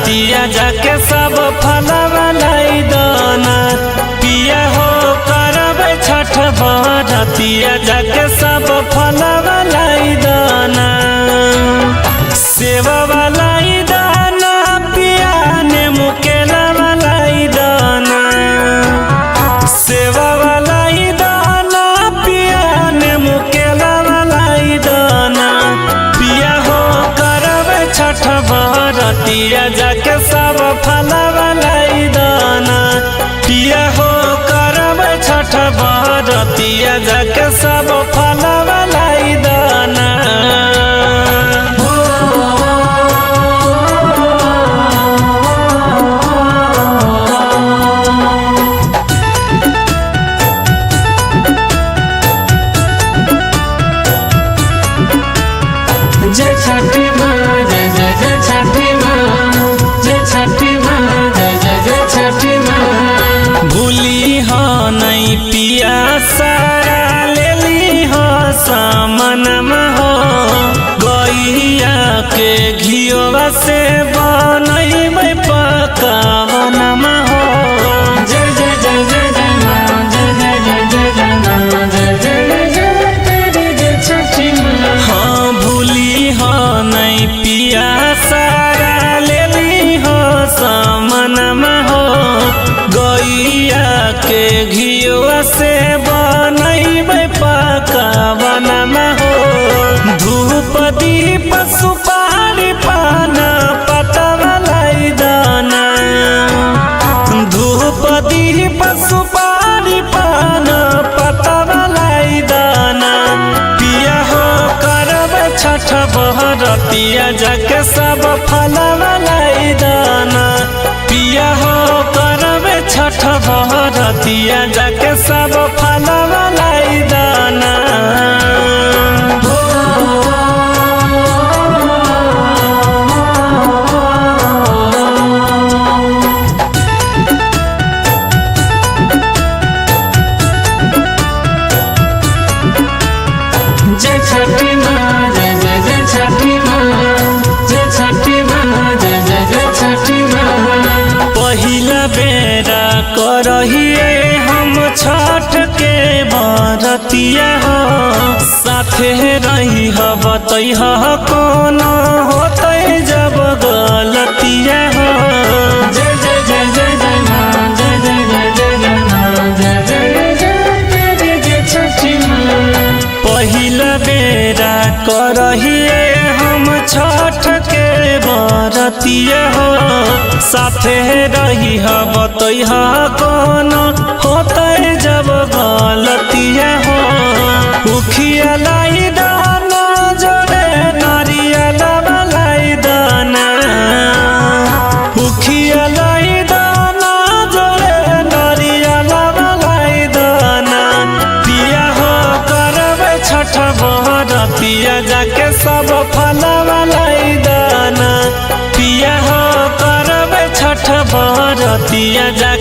रतिया जाके सब फलवा लाई दाना पिया हो करबै छठ बरतिया जाके सब फलवा लाई दाना सेवा लाई दाना पिया ने मुकेला लाई दाना सेवा लाई दाना पिया ने मुकेला लाई दाना पिया हो करबै छठ बरतिया जाके सब फलवा लाई दाना पिया हो करबै छठ बरतिया जाके सब फलवा लाई दाना जय छठी माँ जय जय जय छठी माँ जय छठी माँ जय जय जय छठी माँ भूली हो नहीं पिया सारा लेली हो सामनम हो गैया के घियोवा से बनैबै पकावनम हो जय जय जय जय जय माँ जय जय जय जय जय माँ जय जय जय तेरी जय छठी माँ हाँ भूली हो नहीं पिया सारा लेली हो सामनम हो गैया के घियोवा से बनैबै पकावनम हो धूप दीप सुपारी पान पतवा लाई दाना धूप दीप सुपारी पान पतवा लाई दाना पिया हो करबै छठ बरतिया जाके सब फलवा लाई दाना पिया हो करबै छठ बरतिया जाके सब फलवा लाई दाना जय छठी माँ जय जय जय छठी माँ जय छठी माँ जय जय जय छठी माँ पहिला बेरा करहिए हम छठ के बरतिया हो साथे रही ह बतैह कौन होतै जब गलतिया हो जय जय जय जय जय माँ जय जय जय जय जय माँ जय जय जय तेरी जय छठी माँ पहिला बेरा करहिए हम छठ के बरतिया हो साथे रही ह बतैह कौन होतै जब गलतिया हो उखिया लाई दाना जोड़े नारियल लाई दाना उखिया लाई दाना जोड़े नारियल लाई दाना पिया हो करबै छठ बरतिया जाके सब फलवा लाई दाना पिया हो करबै छठ बरतिया जाके